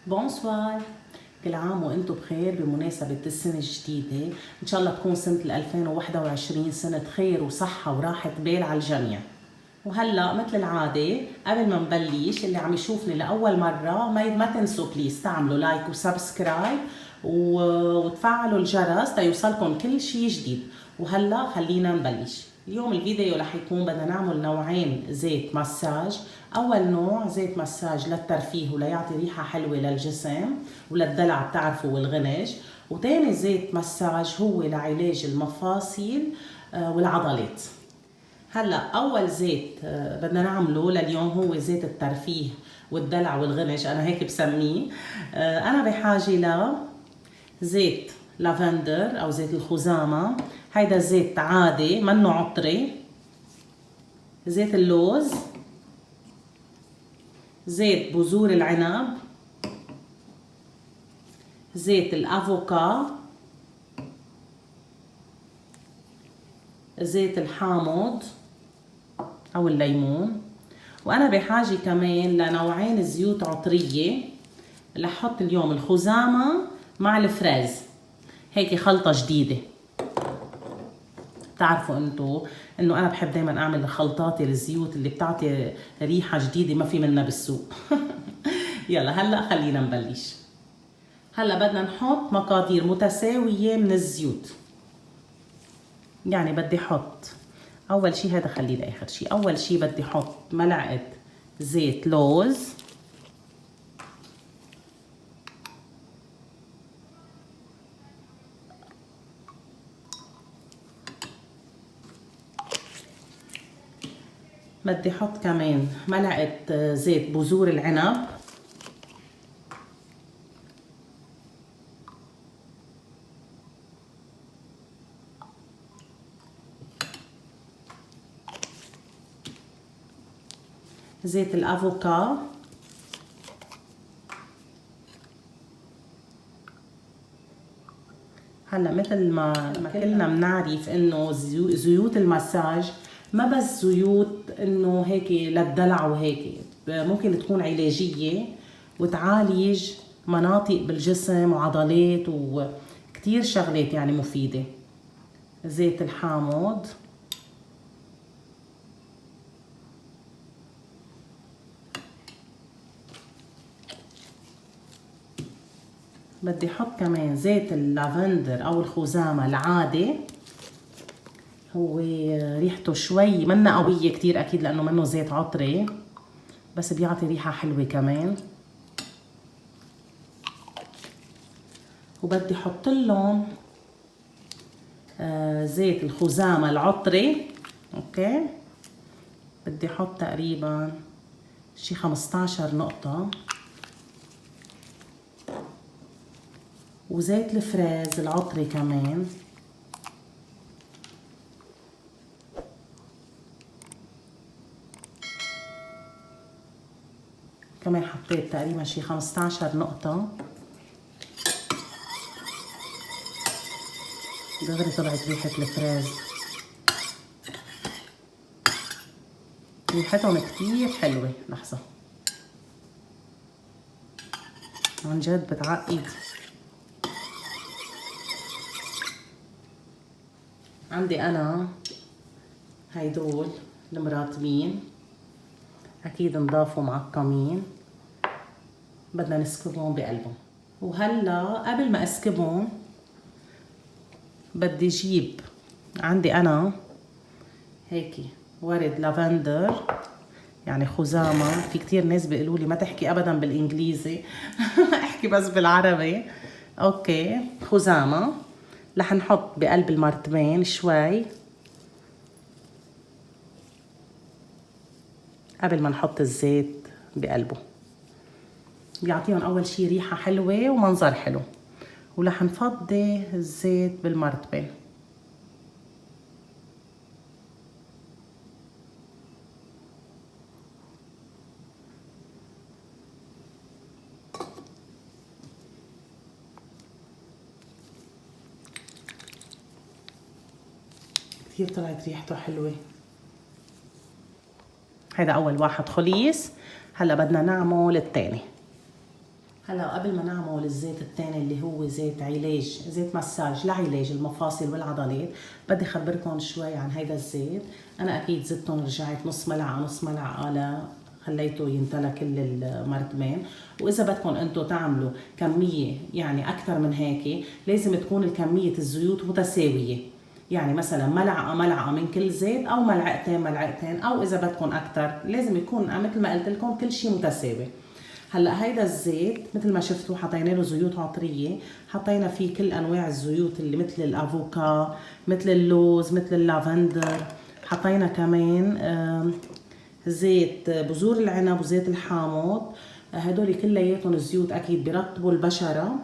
بونسوار، كل عام وانتم بخير بمناسبة السنة الجديدة. ان شاء الله تكون سنة 2021 سنة خير وصحة وراحة بال على الجميع. وهلا مثل العادة قبل ما نبلش اللي عم يشوفني لأول مرة ما تنسوا بليز تعملوا لايك وسبسكرايب وتفعلوا الجرس ليوصلكم كل شيء جديد. وهلا خلينا نبلش. اليوم الفيديو رح يكون بدنا نعمل نوعين زيت مساج. اول نوع زيت مساج للترفيه وليعطي ريحه حلوه للجسم وللدلع بتعرفوا والغنج. وتاني زيت مساج هو لعلاج المفاصل والعضلات. هلا اول زيت بدنا نعمله لليوم هو زيت الترفيه والدلع والغنج، انا هيك بسميه. انا بحاجه ل زيت لافندر او زيت الخزامه، هيدا زيت عادي منه عطري، زيت اللوز، زيت بذور العنب، زيت الافوكا، زيت الحامض او الليمون. وانا بحاجه كمان لنوعين زيوت عطريه. رح احط اليوم الخزامه مع الفريز، هيك خلطه جديده. بتعرفوا انتو انه انا بحب دايما اعمل خلطاتي الزيوت اللي بتعطي ريحه جديده ما في منها بالسوق. يلا هلا خلينا نبلش. هلا بدنا نحط مقادير متساويه من الزيوت. يعني بدي احط اول شي، هذا خليه لاخر شي. اول شي بدي احط ملعقه زيت لوز، بدي احط كمان ملعقه زيت بذور العنب، زيت الافوكا، هلا مثل ما كلنا بنعرف انه زيوت المساج ما بس زيوت انه هيك للدلع وهيك، ممكن تكون علاجيه وتعالج مناطق بالجسم وعضلات وكتير شغلات يعني مفيده. زيت الحامض، بدي احط كمان زيت اللافندر او الخزامه العادي، هو ريحته شوي منا قويه كتير اكيد لانه منه زيت عطري، بس بيعطي ريحه حلوه كمان. وبدي احط لهم زيت الخزامه العطري. اوكي، بدي احط تقريبا شي 15 نقطه. وزيت الفريز العطري كمان، كمان حطيت تقريبا شي 15 نقطة. دغري طلعت ريحة الفريز، ريحتهم كتير حلوة. لحظة، عن جد بتعقد. عندي أنا هيدول المرطبين، أكيد نضافوا معقمين، بدنا نسكبهم بقلبهم. وهلا قبل ما اسكبهم بدي اجيب عندي انا هيك ورد لافندر، يعني خزامه. في كتير ناس بيقولوا لي ما تحكي ابدا بالانجليزي، احكي بس بالعربي. اوكي، خزامه. رح نحط بقلب المرتبين شوي قبل ما نحط الزيت بقلبه، بيعطيهم اول شي ريحه حلوه ومنظر حلو. ورح نفضي الزيت بالمرتبه. كتير طلعت ريحته حلوه. هذا اول واحد خليص. هلا بدنا نعمل الثاني. هلا قبل ما نعمل الزيت الثاني اللي هو زيت علاج، زيت مساج لعلاج المفاصل والعضلات، بدي خبركم شوي عن هيدا الزيت. انا اكيد زدتهم، رجعت نص ملعقه خليته يمتلى كل المرتبين. واذا بدكم انتم تعملوا كميه يعني اكثر من هيك، لازم تكون الكميه الزيوت متساويه. يعني مثلا ملعقه من كل زيت، او ملعقتين، او اذا بدكم اكثر لازم يكون مثل ما قلت لكم كل شيء متساوي. هلا هيدا الزيت مثل ما شفتوا حطينا له زيوت عطريه، حطينا فيه كل انواع الزيوت اللي مثل الافوكا، مثل اللوز، مثل اللافندر. حطينا كمان زيت بذور العنب وزيت الحامض. هدول كلياتهم زيوت اكيد بيرطبوا البشره.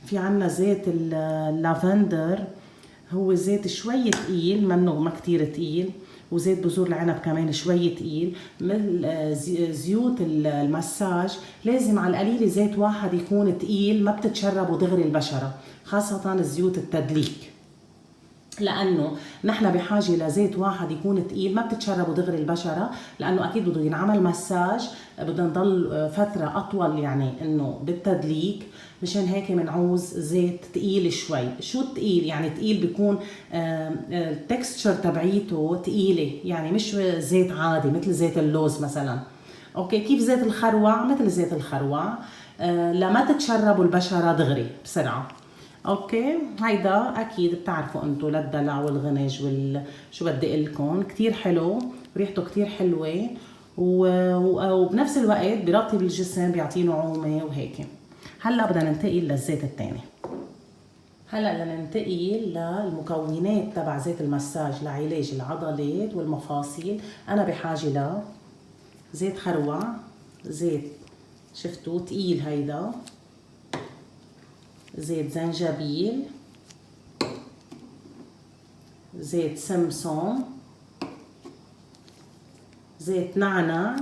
في عنا زيت اللافندر، هو زيت شوي تقيل، منه ما كتير تقيل. وزيت بذور العنب كمان شوي تقيل. من زيوت المساج لازم على القليله زيت واحد يكون تقيل، ما بتتشربه دغري البشره، خاصه زيوت التدليك، لانه نحن بحاجه لزيت واحد يكون ثقيل ما بتتشربه دغري البشره، لانه اكيد بده ينعمل مساج، بدنا نضل فتره اطول يعني انه بالتدليك. مشان هيك بنعوز زيت ثقيل شوي. شو الثقيل؟ يعني ثقيل بيكون التكستشر تبعيته ثقيله، يعني مش زيت عادي مثل زيت اللوز مثلا. اوكي، كيف زيت الخروع؟ مثل زيت الخروع، لما تتشربوا البشره دغري بسرعه. اوكي، هيدا اكيد بتعرفوا انتو للدلع والغنج شو بدي اقلكن، كتير حلو، ريحته كتير حلوه، وبنفس الوقت برطب الجسم، بيعطيه نعومه وهيك. هلا بدنا ننتقل للزيت الثاني. هلا بدنا ننتقل للمكونات تبع زيت المساج لعلاج العضلات والمفاصل. انا بحاجه ل زيت خروع، زيت شفتوا تقيل هيدا، زيت زنجبيل، زيت سمسم، زيت نعناع،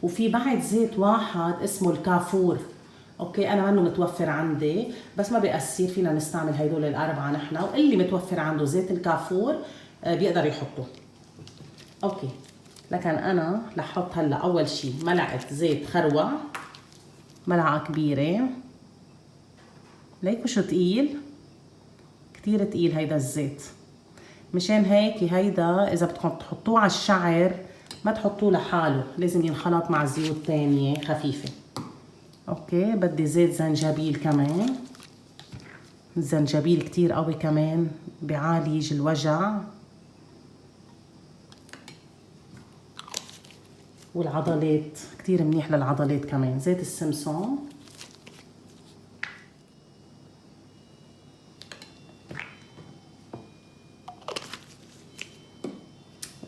وفي بعد زيت واحد اسمه الكافور. اوكي، انا منه متوفر عندي، بس ما بيأثر، فينا نستعمل هدول الاربعه نحن، واللي متوفر عنده زيت الكافور بيقدر يحطه. اوكي، لكن انا رح احط هلا اول شيء ملعقه زيت خروع، ملعقه كبيره. ليكوا شو تقيل، كتير تقيل هيدا الزيت. مشان هيك هيدا اذا بدكم تحطوه على الشعر ما تحطوه لحاله، لازم ينخلط مع زيوت تانية خفيفة. اوكي، بدي زيت زنجبيل كمان. الزنجبيل كتير قوي كمان، بيعالج الوجع والعضلات، كتير منيح للعضلات كمان. زيت السمسم،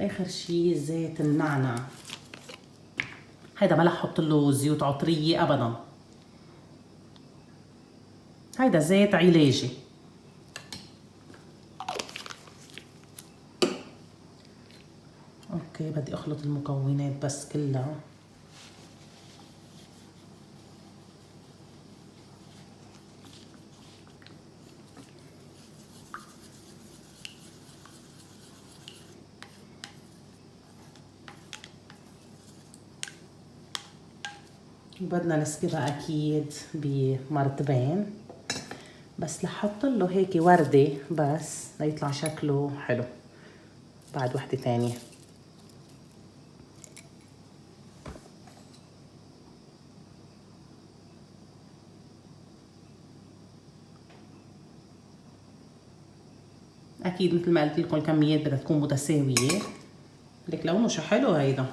اخر شي زيت النعناع. هيدا ما رح احط له زيوت عطريه ابدا، هيدا زيت علاجي. اوكي، بدي اخلط المكونات بس كلها. وبدنا نسكبها اكيد بمرتبين، بس لحط له هيك وردة بس ليطلع شكله حلو. بعد وحدة تانية. اكيد مثل ما قلت لكم الكميات بدها تكون متساوية. لك لونه شو حلو هيدا.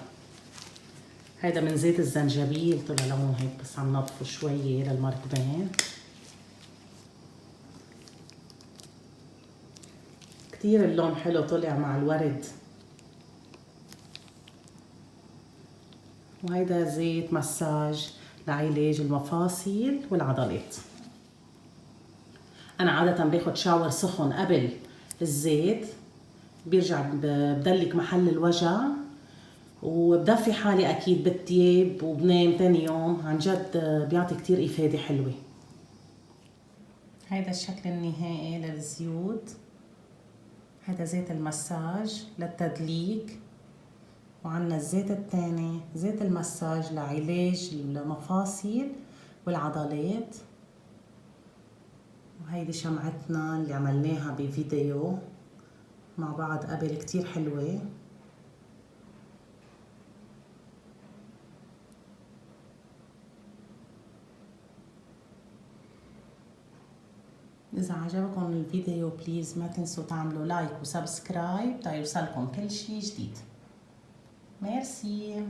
هيدا من زيت الزنجبيل، طلع لونه هيك، بس عم نضفه شوية للمرتبين. كتير اللون حلو طلع مع الورد. وهيدا زيت مساج لعلاج المفاصل والعضلات. انا عادة باخد شاور سخن قبل الزيت، بيرجع بدلك محل الوجع، وبدفي حالي اكيد بالتياب، وبنام تاني يوم. عن جد بيعطي كتير افادة حلوة. هيدا الشكل النهائي للزيوت. هذا زيت المساج للتدليك، وعنا الزيت الثاني زيت المساج لعلاج المفاصل والعضلات. وهيدي شمعتنا اللي عملناها بفيديو مع بعض قبل، كتير حلوة. إذا عجبكم الفيديو بليز ما تنسوا تعملوا لايك وسبسكرايب تيوصلكم كل شي جديد. ميرسي.